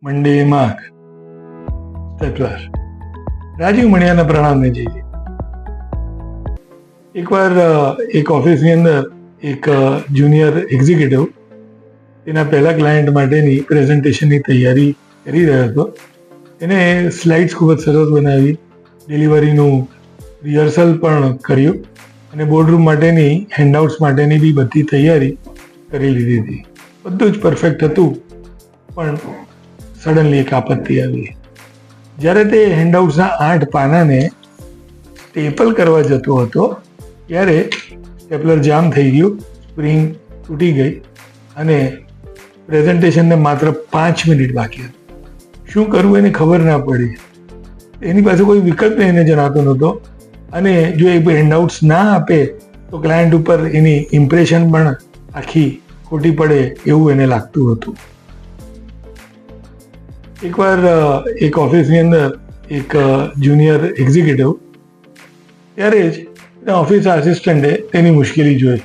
મંડે mark stapler. Rajiv મણિયાના પ્રણામને જઈએ. એકવાર એક ઓફિસની અંદર એક જુનિયર એક્ઝિક્યુટિવ તેના પહેલા ક્લાયન્ટ માટેની પ્રેઝન્ટેશનની તૈયારી કરી રહ્યો હતો. એને સ્લાઇડ્સ ખૂબ જ સરસ બનાવી, ડિલિવરીનું રિહર્સલ પણ કર્યું અને બોર્ડરૂમ માટેની હેન્ડઆઉટ્સ માટેની બી બધી તૈયારી કરી લીધી હતી. બધું જ પરફેક્ટ હતું, પણ સડનલી એક આપત્તિ આવી. જ્યારે તે હેન્ડઆઉટ્સના 8 પાનાને સ્ટેપલ કરવા જતો હતો ત્યારે સ્ટેપલર જામ થઈ ગયું, સ્પ્રિંગ તૂટી ગઈ અને પ્રેઝન્ટેશનને માત્ર 5 મિનિટ બાકી હતી. શું કરવું એને ખબર ના પડી. એની પાસે કોઈ વિકલ્પ એને જણાતો નહોતો અને જો એ હેન્ડઆઉટ્સ ના આપે તો ક્લાયન્ટ ઉપર એની ઇમ્પ્રેશન પણ આખી ખોટી પડે એવું એને લાગતું હતું. એકવાર એક ઓફિસની અંદર એક જુનિયર એક્ઝિક્યુટિવ, ત્યારે જ એના ઓફિસ આસિસ્ટન્ટે તેની મુશ્કેલી જોઈ.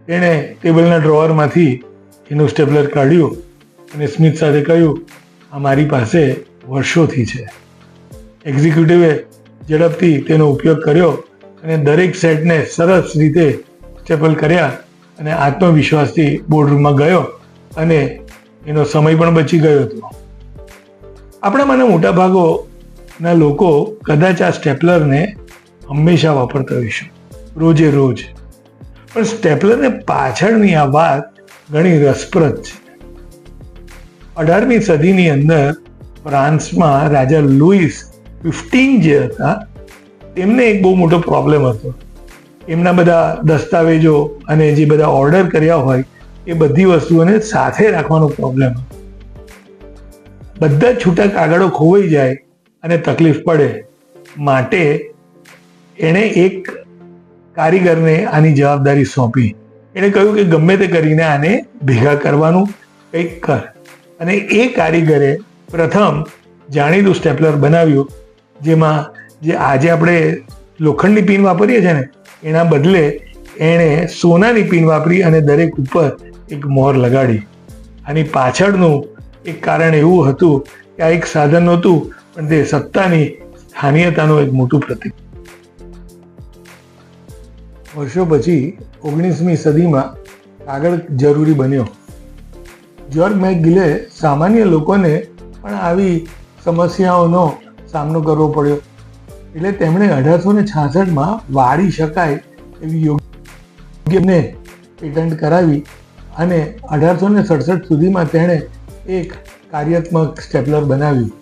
તેણે ટેબલના ડ્રોવરમાંથી એનું સ્ટેપલર કાઢ્યું અને સ્મિથ સાથે કહ્યું, આ મારી પાસે વર્ષોથી છે. એક્ઝિક્યુટિવે ઝડપથી તેનો ઉપયોગ કર્યો અને દરેક સેટને સરસ રીતે સ્ટેપલ કર્યા અને આત્મવિશ્વાસથી બોર્ડરૂમમાં ગયો અને એનો સમય પણ બચી ગયો હતો. આપણામાંના મોટા ભાગોના લોકો કદાચ આ સ્ટેપલરને હંમેશા વાપરતા હોઈશું, રોજે રોજ. પણ સ્ટેપલરને પાછળની આ વાત ઘણી રસપ્રદ છે. 18મી સદીની અંદર ફ્રાન્સમાં રાજા લુઈસ 15 જે હતા, તેમને એક બહુ મોટો પ્રોબ્લેમ હતો. એમના બધા દસ્તાવેજો અને જે બધા ઓર્ડર કર્યા હોય એ બધી વસ્તુઓને સાથે રાખવાનો પ્રોબ્લેમ હતો. બધા છૂટા કાગળો ખોવાઈ જાય અને તકલીફ પડે, માટે એણે એક કારીગરને આની જવાબદારી સોંપી. એણે કહ્યું કે ગમે તે કરીને આને ભેગા કરવાનું કંઈક કર. અને એ કારીગરે પ્રથમ જાણીતું સ્ટેપલર બનાવ્યું, જેમાં જે આજે આપણે લોખંડની પિન વાપરીએ છીએ ને એના બદલે એણે સોનાની પિન વાપરી અને દરેક ઉપર એક મોહર લગાડી. આની પાછળનું એક કારણ એવું હતું કે આ એક સાધન નહોતું, પણ તે સત્તાની સ્થાનીયતાનું એક મોટું પ્રતીક. વર્ષો પછી 19મી સદીમાં કાગળ જરૂરી બન્યો. જ્યોર્જ મેકગિલે સામાન્ય લોકોને પણ આવી સમસ્યાઓનો સામનો કરવો પડ્યો. એટલે તેમણે 1866માં વાળી શકાય એવી યોગ્યને પેટન્ટ કરાવી અને 1867 સુધીમાં તેણે એક કાર્યાત્મક સ્ટેપલર બનાવ્યું,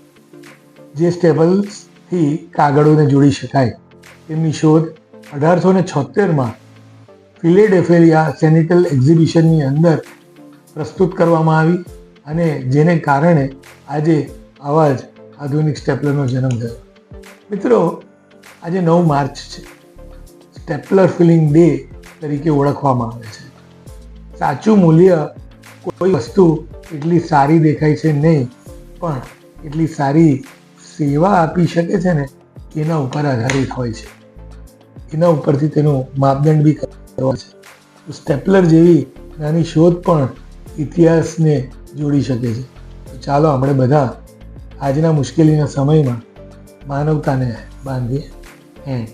જે સ્ટેપલ્સથી કાગળોને જોડી શકાય. તેમની શોધ 1876માં ફિલેડેલ્ફિયા સેનિટલ એક્ઝિબિશનની અંદર પ્રસ્તુત કરવામાં આવી અને જેને કારણે આજે આવા જ આધુનિક સ્ટેપલરનો જન્મ થયો. મિત્રો, આજે 9 માર્ચ છે. સ્ટેપલર ફિલિંગ ડે તરીકે ઓળખવામાં આવે છે. સાચું મૂલ્ય કોઈ વસ્તુ એટલી સારી દેખાય છે નહીં, પણ એટલી સારી સેવા આપી શકે છે ને એના ઉપર આધારિત હોય છે. એના ઉપરથી તેનો માપદંડ બી કરવા છે. સ્ટેપલર જેવી નાની શોધ પણ ઇતિહાસને જોડી શકે છે. તો ચાલો આપણે બધા આજના મુશ્કેલીના સમયમાં માનવતાને બાંધીએ હેન્ડ.